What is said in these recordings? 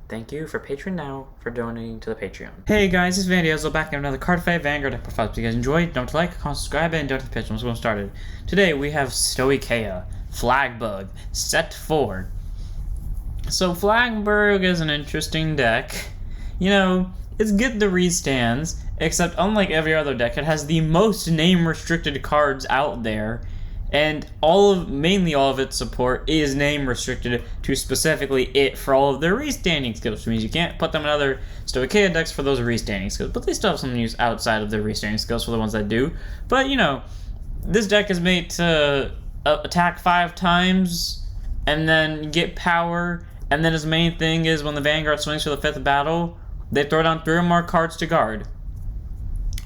Thank you for Patreon now for donating to the Patreon. Hey guys, this is Van Diesel back in another Card Fight Vanguard deck profile. If you guys enjoyed, don't like, comment, subscribe, and don't hit the pitch. Let's get started. Today we have Stoicheia, Flagburg, set 4. So Flagburg is an interesting deck. You know, it's good to restands, except unlike every other deck, it has the most name-restricted cards out there. And mainly all of its support is name restricted to specifically it for all of their restanding skills, which means you can't put them in other Stoicheia decks for those restanding skills, but they still have something to use outside of their restanding skills for the ones that do. But, you know, this deck is made to attack 5 times and then get power, and then his main thing is when the Vanguard swings for the 5th battle, they throw down 3 or more cards to guard.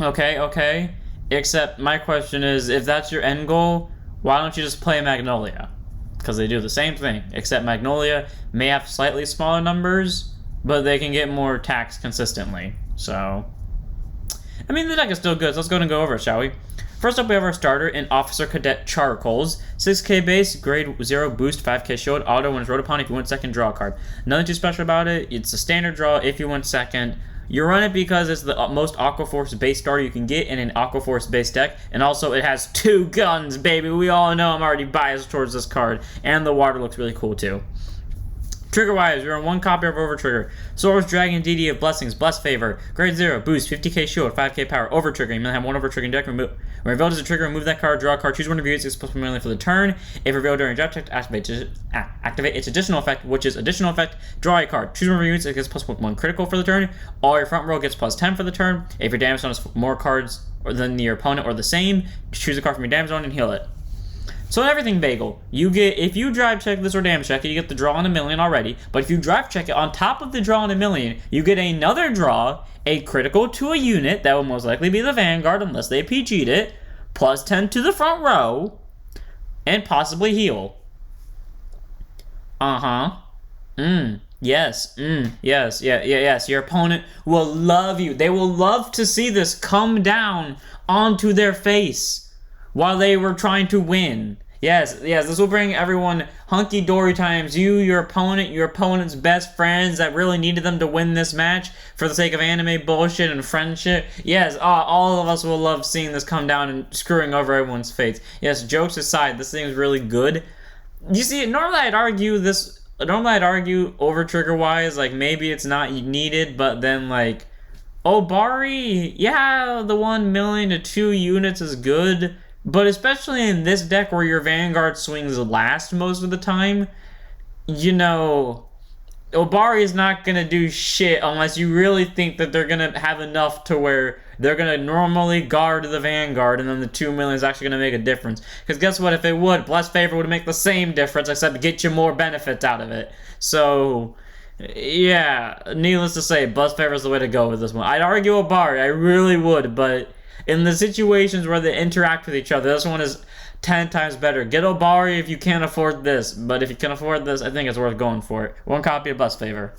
Okay. Except my question is, if that's your end goal, why don't you just play Magnolia? Because they do the same thing, except Magnolia may have slightly smaller numbers, but they can get more attacks consistently. So, I mean, the deck is still good, so let's go ahead and go over it, shall we? First up, we have our starter in Officer Cadet Charicles. 6k base, grade 0 boost, 5k shield, auto when it's road upon. If you win second, draw a card. Nothing too special about it. It's a standard draw if you win second. You run it because it's the most Aqua Force base starter you can get in an Aqua Force base deck, and also it has 2 guns, baby. We all know I'm already biased towards this card, and the water looks really cool too. Trigger-wise, we run 1 copy of Overtrigger. Swords, Dragon, Deity of Blessings, Blessfavor, grade 0, boost, 50k shield, 5k power, Overtrigger. You may have 1 Overtrigger in deck. When revealed as a trigger, remove that card, draw a card, choose one of your units, it's supposed to be mainly for the turn. If revealed during draft check, activate its additional effect, which is additional effect, draw a card. Choose one of your units, it gets plus 1 critical for the turn. All your front row gets plus 10 for the turn. If your damage zone has more cards than your opponent or the same, choose a card from your damage zone and heal it. So everything bagel, you get, if you drive check this or damage check it, you get the draw on 1,000,000 already, but if you drive check it on top of the draw on 1,000,000, you get another draw, a critical to a unit, that will most likely be the Vanguard unless they PG'd it, plus 10 to the front row, and possibly heal. Yes, your opponent will love you. They will love to see this come down onto their face while they were trying to win. Yes, this will bring everyone hunky-dory times. You, your opponent, your opponent's best friends that really needed them to win this match for the sake of anime bullshit and friendship. Yes, all of us will love seeing this come down and screwing over everyone's fates. Yes, jokes aside, this thing is really good. You see, normally I'd argue over trigger-wise, like, maybe it's not needed, but then, like, Obari, yeah, the 1,000,000 to 2 units is good. But especially in this deck where your Vanguard swings last most of the time, you know, Obari is not going to do shit unless you really think that they're going to have enough to where they're going to normally guard the Vanguard and then the 2,000,000 is actually going to make a difference. Because guess what? If it would, Blessfavor would make the same difference except get you more benefits out of it. So, yeah, needless to say, Blessfavor is the way to go with this one. I'd argue Obari, I really would, but in the situations where they interact with each other, this one is 10 times better. Get Obari if you can't afford this, but if you can afford this, I think it's worth going for it. 1 copy of Blessfavor.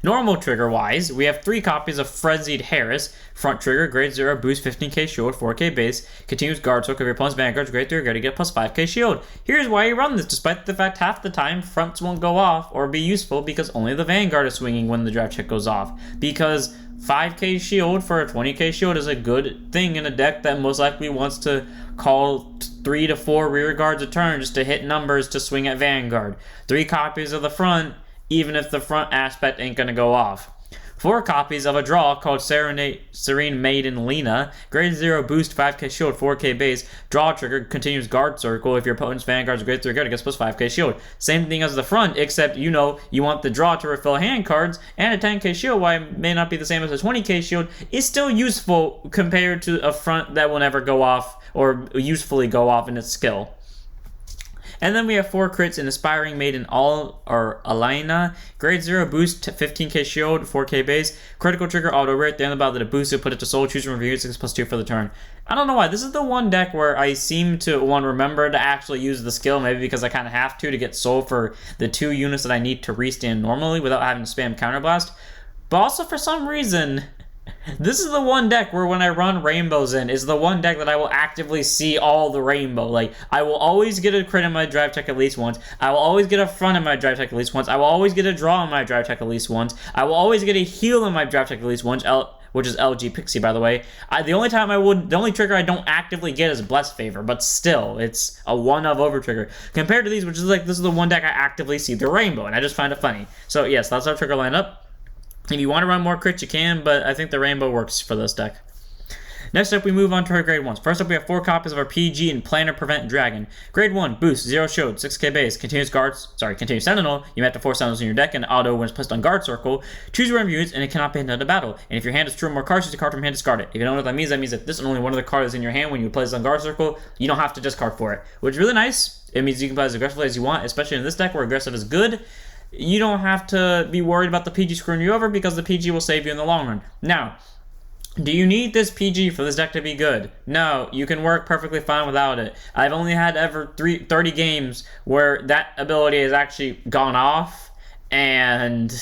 Normal trigger-wise, we have 3 copies of Frenzied Heiress. Front trigger, grade 0, boost 15k shield, 4k base. Continues guard circle of your opponent's Vanguard's grade 3, to get plus 5k shield. Here's why you run this, despite the fact half the time fronts won't go off or be useful because only the Vanguard is swinging when the draft check goes off. Because 5k shield for a 20k shield is a good thing in a deck that most likely wants to call 3 to 4 rear guards a turn just to hit numbers to swing at Vanguard. 3 copies of the front, even if the front aspect ain't gonna go off. 4 copies of a draw called Serene, Maiden, Lena. Grade 0 boost, 5k shield, 4k base. Draw trigger, continues guard circle. If your opponent's Vanguard's grade 3 guard, it gets plus 5k shield. Same thing as the front, except you know you want the draw to refill hand cards, and a 10k shield, while it may not be the same as a 20k shield, is still useful compared to a front that will never go off or usefully go off in its skill. And then we have 4 crits in Aspiring Maiden Alana. Grade 0 boost, 15k shield, 4k base. Critical trigger auto rare at the end of the battle that a boost, put it to soul, choose from review, 6 plus 2 for the turn. I don't know why. This is the one deck where I seem to remember to actually use the skill, maybe because I kind of have to get soul for the 2 units that I need to restand normally without having to spam counterblast. But also for some reason, This is the one deck where when I run rainbows in, is the one deck that I will actively see all the rainbow. Like, I will always get a crit in my drive tech at least once. I will always get a front in my drive tech at least once. I will always get a draw in my drive tech at least once. I will always get a heal in my drive tech at least once, which is LG Pixie, by the way. The only trigger I don't actively get is Blessfavor, but still, it's a one of over trigger. Compared to these, which is like, this is the one deck I actively see the rainbow, and I just find it funny. So yes, that's our trigger lineup. If you want to run more crits, you can, but I think the rainbow works for this deck. Next up, we move on to our grade 1s. First up, we have 4 copies of our PG and Planar Prevent Dragon. Grade 1, boost, 0 shield, 6k base, continuous Sentinel. You may have to 4 Sentinels in your deck, and auto when it's placed on guard circle. Choose your units, and it cannot be handed to battle. And if your hand is 2 or more cards, choose a card from hand, discard it. If you don't know what that means that this and only one of the cards is in your hand when you place it on guard circle, you don't have to discard for it, which is really nice. It means you can play as aggressively as you want, especially in this deck where aggressive is good. You don't have to be worried about the PG screwing you over because the PG will save you in the long run. Now, do you need this PG for this deck to be good? No, you can work perfectly fine without it. I've only had ever 30 games where that ability has actually gone off, and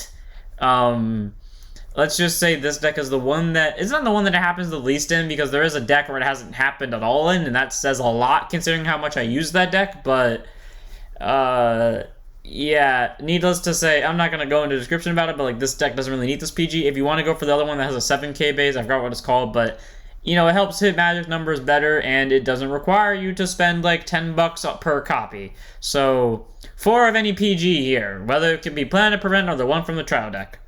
let's just say this deck is the one that... It's not the one that it happens the least in, because there is a deck where it hasn't happened at all in, and that says a lot considering how much I use that deck, but... yeah, needless to say, I'm not going to go into a description about it, but like this deck doesn't really need this PG. If you want to go for the other one that has a 7k base, I forgot what it's called, but you know, it helps hit magic numbers better, and it doesn't require you to spend like $10 per copy. So, 4 of any PG here, whether it can be Planar Prevent or the one from the trial deck.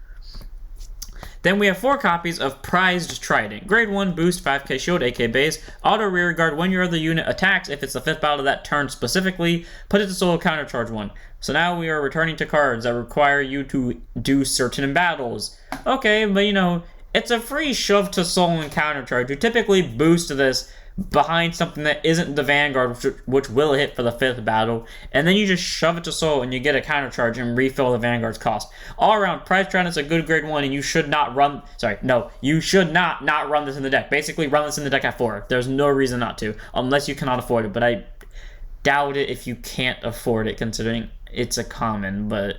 Then we have 4 copies of Prized Trident. Grade 1, boost, 5k shield, 8k base. Auto rear guard when your other unit attacks. If it's the 5th battle of that turn specifically, put it to solo countercharge 1. So now we are returning to cards that require you to do certain battles. Okay, but you know, it's a free shove to soul and countercharge. You typically boost this behind something that isn't the Vanguard, which will hit for the 5th battle, and then you just shove it to soul and you get a countercharge and refill the Vanguard's cost. All around, Prize Trident is a good grade 1, and you should not run... you should not run this in the deck. Basically, run this in the deck at 4. There's no reason not to, unless you cannot afford it, but I doubt it if you can't afford it, considering it's a common, but...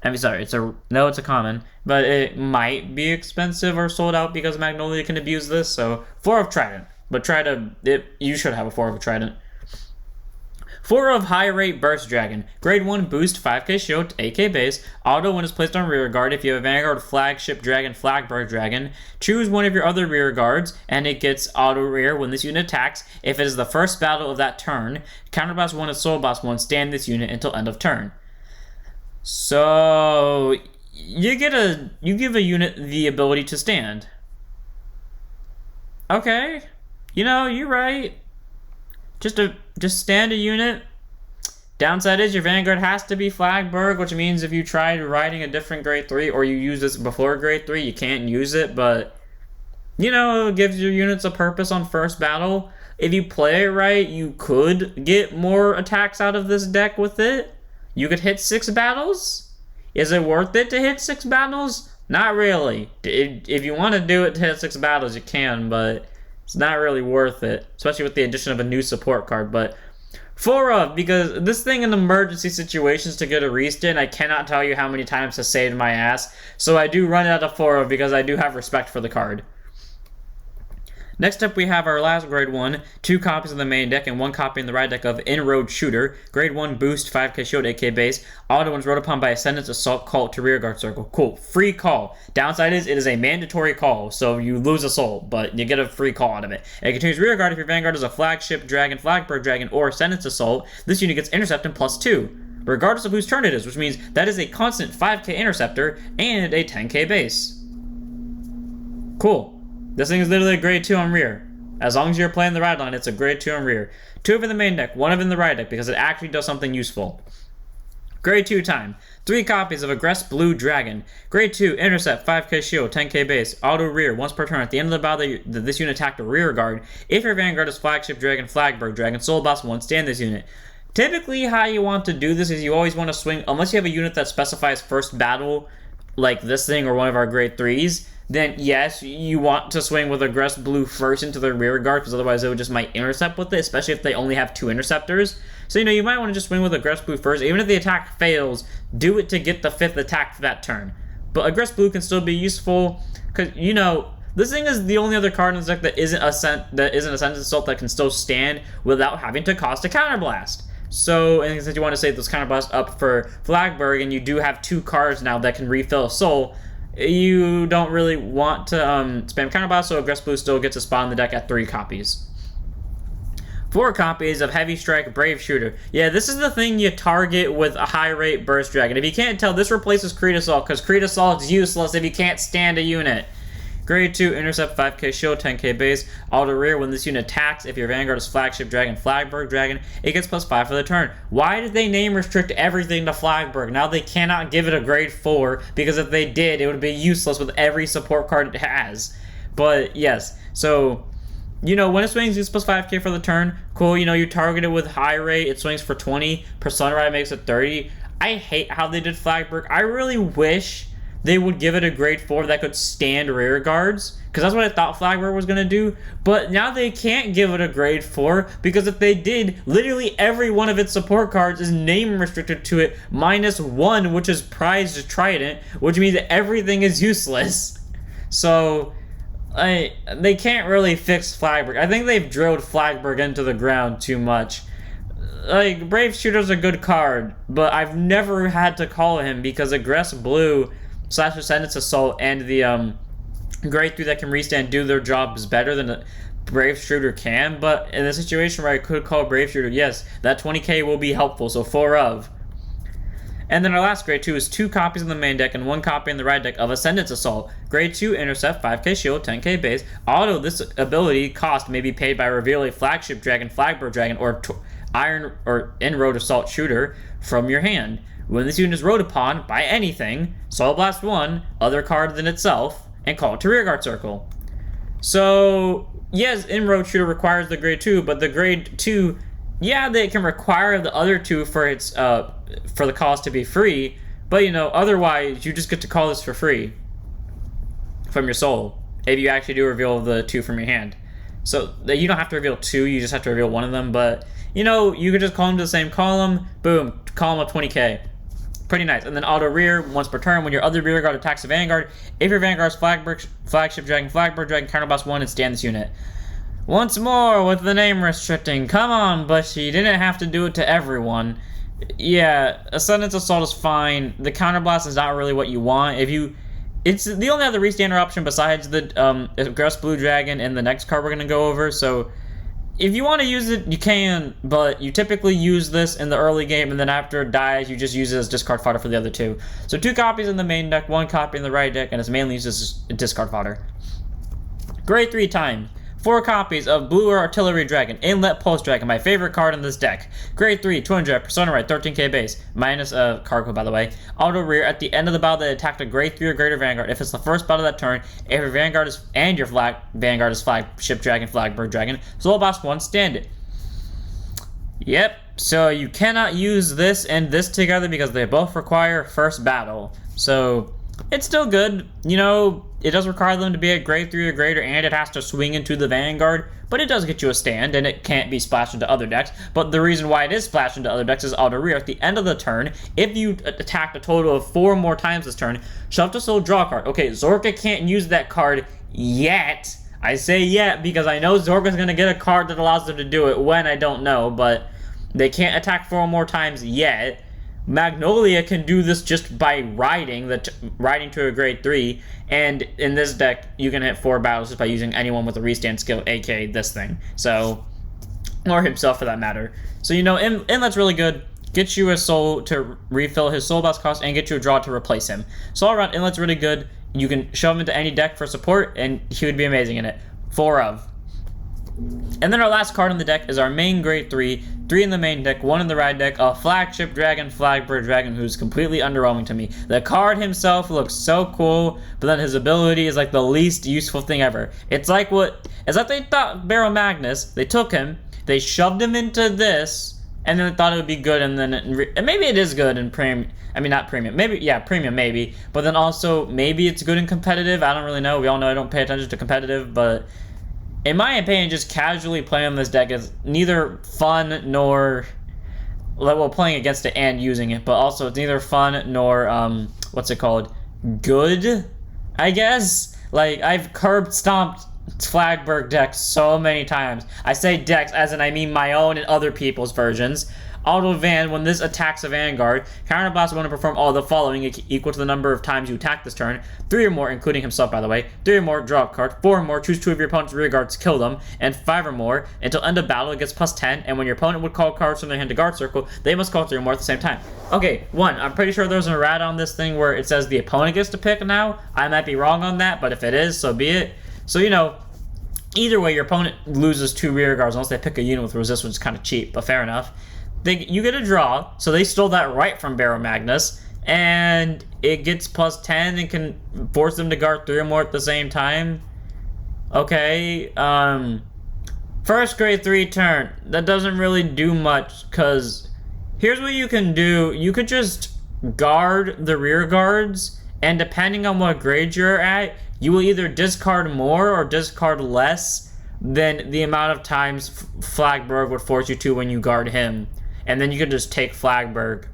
it's a common, but it might be expensive or sold out because Magnolia can abuse this, so 4 of Trident. But you should have a 4 of a Trident. 4 of High Rate Burst Dragon. Grade 1 boost, 5k shield, 8k base. Auto when it's placed on rear guard. If you have a Vanguard, Flagship Dragon, Flagburg Dragon, choose one of your other rear guards, and it gets auto rear when this unit attacks. If it is the 1st battle of that turn, counterblast 1 and soul blast 1, stand this unit until end of turn. So you give a unit the ability to stand. Okay. You know, you're right. Just stand a unit. Downside is your Vanguard has to be Flagburg, which means if you try riding a different grade 3 or you use this before grade 3, you can't use it, but you know, it gives your units a purpose on 1st battle. If you play it right, you could get more attacks out of this deck with it. You could hit 6 battles. Is it worth it to hit 6 battles? Not really. If you want to do it to hit 6 battles, you can, but it's not really worth it, especially with the addition of a new support card. But 4 of, because this thing in emergency situations to get a restand, I cannot tell you how many times has saved my ass. So I do run it out of 4 of because I do have respect for the card. Next up, we have our last grade 1, 2 copies of the main deck and 1 copy in the right deck of Inroad Shooter. Grade 1 boost, 5k shield, 8k base. Auto when rolled upon by Ascendance Assault, call it to rear guard circle. Cool, free call. Downside is it is a mandatory call, so you lose a soul, but you get a free call out of it. And it continues rear guard if your Vanguard is a Flagship Dragon, Flagburg Dragon, or Ascendance Assault. This unit gets Intercept and +2, regardless of whose turn it is, which means that is a constant 5k Interceptor and a 10k base. Cool. This thing is literally a grade 2 on rear. As long as you're playing the right line, it's a grade 2 on rear. 2 of in the main deck, 1 of in the right deck, because it actually does something useful. Grade 2 time. 3 copies of Aggress Blue Dragon. Grade 2, Intercept, 5k shield, 10k base, auto rear, once per turn. At the end of the battle, this unit attacked a rear guard. If your Vanguard is Flagship Dragon, Flagburg Dragon, Soul Boss 1, stand this unit. Typically, how you want to do this is you always want to swing, unless you have a unit that specifies 1st battle, like this thing or one of our grade 3s, then yes, you want to swing with Aggress Blue first into the rear guard, because otherwise it would just might intercept with it, especially if they only have 2 interceptors. So, you know, you might want to just swing with Aggress Blue first. Even if the attack fails, do it to get the 5th attack for that turn. But Aggress Blue can still be useful, because, you know, This thing is the only other card in this deck that isn't Ascendance Assault that can still stand without having to cost a Counterblast. So, and since you want to save those Counterblast up for Flagburg, and you do have 2 cards now that can refill Soul, you don't really want to spam Counterblast, so Aggress Blue still gets a spot in the deck at 3 copies. 4 copies of Heavy Strike Brave Shooter. Yeah, this is the thing you target with a high rate Burst Dragon. If you can't tell, this replaces Creed Assault, because Creed Assault is useless if you can't stand a unit. Grade 2, Intercept 5k Shield, 10k base. Auto Rear, when this unit attacks, if your Vanguard is Flagship Dragon, Flagburg Dragon, it gets +5 for the turn. Why did they name restrict everything to Flagburg? Now they cannot give it a grade 4, because if they did, it would be useless with every support card it has. But yes, so, you know, when it swings, it's +5k for the turn. Cool, you know, you target it with high rate, it swings for 20, Persona Ride makes it 30. I hate how they did Flagburg. I really wish they would give it a grade 4 that could stand rear guards, because that's what I thought Flagburg was going to do. But now they can't give it a grade 4, because if they did, literally every one of its support cards is name restricted to it, -1, which is prized Trident, which means that everything is useless. So, they can't really fix Flagburg. I think they've drilled Flagburg into the ground too much. Like, Brave Shooter's a good card, but I've never had to call him, because Aggress Blue / Ascendance Assault and the grade 3 that can restand do their jobs better than a Brave Shooter can. But in a situation where I could call Brave Shooter, yes, that 20k will be helpful, so 4 of. And then our last grade 2 is 2 copies in the main deck and 1 copy in the ride deck of Ascendance Assault. Grade 2, Intercept, 5k Shield, 10k base. Auto, this ability cost may be paid by reveal a Flagship Dragon, Flagburg Dragon, or Iron or Inroad Assault Shooter from your hand. When this unit is rode upon by anything, Soul Blast 1, other card than itself, and call it to Rearguard Circle. So, yes, Inroad Shooter requires the grade 2, but the grade 2, yeah, they can require the other 2 for its for the cost to be free, but you know, otherwise you just get to call this for free from your soul if you actually do reveal the 2 from your hand. So you don't have to reveal 2, you just have to reveal 1 of them, but you know, you could just call them to the same column, boom, column of 20k. Pretty nice. And then auto rear once per turn when your other rear guard attacks a Vanguard. If your Vanguard's Flagship Dragon, Flagburg Dragon, Counterblast 1 and stand this unit. Once more with the name restricting. Come on, Bushy, you didn't have to do it to everyone. Yeah, Ascendance Assault is fine. The Counterblast is not really what you want. It's the only other restander option besides the Aggress Blue Dragon and the next card we're gonna go over. So if you want to use it, you can, but you typically use this in the early game, and then after it dies, you just use it as discard fodder for the other 2. So 2 copies in the main deck, 1 copy in the right deck, and it's mainly used as discard fodder. Grade 3 time. 4 copies of Blue Artillery Dragon, Inlet Pulse Dragon, my favorite card in this deck. Grade 3, 200, Persona Ride, 13k base, minus cargo by the way. Auto rear, at the end of the battle they attacked a grade 3 or greater Vanguard. If it's the first battle of that turn, if your Vanguard is, and your Vanguard is Flagship Dragon, Flagburg Dragon, Soul Blast 1, stand it. Yep, so you cannot use this and this together because they both require first battle. So it's still good, you know, it does require them to be at grade 3 or greater, and it has to swing into the Vanguard, but it does get you a stand, and it can't be splashed into other decks. But the reason why it is splashed into other decks is auto rear. At the end of the turn, if you attacked a total of 4 more times this turn, shuffle to soul, draw a card. Okay, Zorka can't use that card yet. I say yet because I know Zorka's going to get a card that allows them to do it. When, I don't know, but they can't attack 4 more times yet. Magnolia can do this just by riding to a grade 3, and in this deck you can hit 4 battles just by using anyone with a restand skill, aka this thing. So, or himself for that matter. So you know, Inlet's really good. Gets you a soul to refill his soul blast cost and get you a draw to replace him. So all around, Inlet's really good. You can shove him into any deck for support, and he would be amazing in it. 4 of. And then our last card in the deck is our main grade 3. 3 in the main deck, 1 in the ride deck, a Flagship Dragon, Flagburg Dragon, who's completely underwhelming to me. The card himself looks so cool, but then his ability is like the least useful thing ever. It's like they thought Barrow Magnus, they took him, they shoved him into this, and then they thought it would be good, and then and maybe it is good in premium. I mean, not premium. Maybe, yeah, premium maybe. But then also, maybe it's good in competitive. I don't really know. We all know I don't pay attention to competitive, but in my opinion, just casually playing this deck is neither fun nor, well, playing against it and using it, but also it's neither fun nor, what's it called? Good, I guess? Like, I've curb stomped Flagburg decks so many times. I say decks as in I mean my own and other people's versions. Auto Van, when this attacks a Vanguard, Counterblast will perform all the following equal to the number of times you attack this turn. 3 or more, including himself by the way. 3 or more, draw a card. 4 or more, choose 2 of your opponent's rear guards, kill them. And 5 or more, until end of battle it gets +10, and when your opponent would call cards from their hand to guard circle, they must call 3 or more at the same time. Okay, 1, I'm pretty sure there's a rat on this thing where it says the opponent gets to pick now. I might be wrong on that, but if it is, so be it. So, you know, either way, your opponent loses 2 rear guards unless they pick a unit with resist, which is kind of cheap, but fair enough. You get a draw, so they stole that right from Barrow Magnus, and it gets +10 and can force them to guard 3 or more at the same time. Okay, first grade 3 turn, that doesn't really do much, because here's what you can do. You could just guard the rear guards, and depending on what grade you're at, you will either discard more or discard less than the amount of times Flagburg would force you to when you guard him. And then you could just take Flagburg.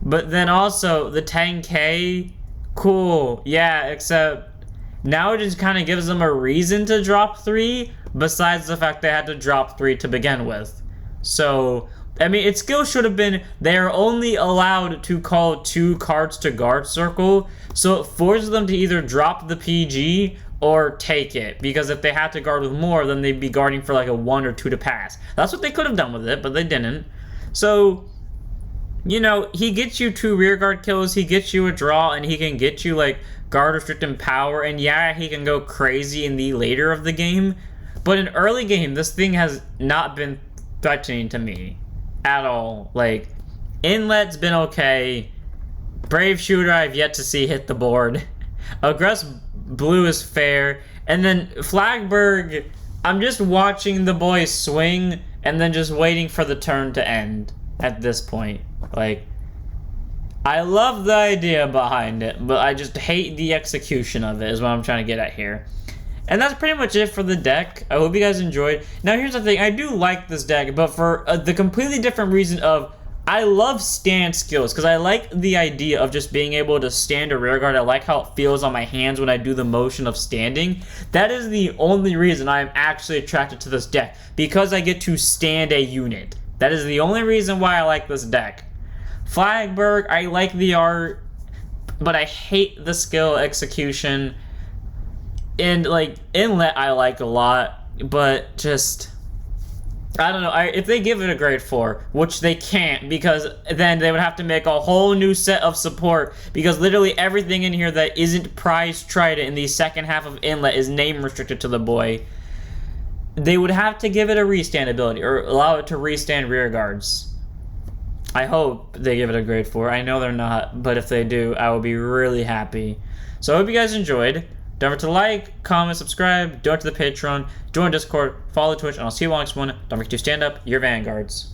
But then also, the 10k, cool, yeah, except now it just kind of gives them a reason to drop 3, besides the fact they had to drop 3 to begin with. So, I mean, its skill should have been, they're only allowed to call 2 cards to guard circle, so it forces them to either drop the PG or take it, because if they had to guard with more, then they'd be guarding for like a 1 or 2 to pass. That's what they could have done with it, but they didn't. So, you know, he gets you 2 rearguard kills, he gets you a draw, and he can get you like guard restricting power, and yeah, he can go crazy in the later of the game, but in early game, this thing has not been threatening to me at all. Like, Inlet's been okay, Brave Shooter I've yet to see hit the board, Aggress Blue is fair, and then Flagburg, I'm just watching the boys swing and then just waiting for the turn to end at this point. Like, I love the idea behind it, but I just hate the execution of it is what I'm trying to get at here. And that's pretty much it for the deck. I hope you guys enjoyed. Now here's the thing, I do like this deck, but for the completely different reason of I love stand skills, because I like the idea of just being able to stand a rearguard. I like how it feels on my hands when I do the motion of standing. That is the only reason I am actually attracted to this deck, because I get to stand a unit. That is the only reason why I like this deck. Flagburg, I like the art, but I hate the skill execution. And like Inlet I like a lot, but just I don't know, if they give it a grade 4, which they can't, because then they would have to make a whole new set of support, because literally everything in here that isn't prize Trident in the second half of Inlet is name restricted to the boy. They would have to give it a restand ability, or allow it to restand rear guards. I hope they give it a grade 4. I know they're not, but if they do, I will be really happy. So I hope you guys enjoyed. Don't forget to like, comment, subscribe, donate to the Patreon, join Discord, follow Twitch, and I'll see you on the next one. Don't forget to stand up your Vanguards.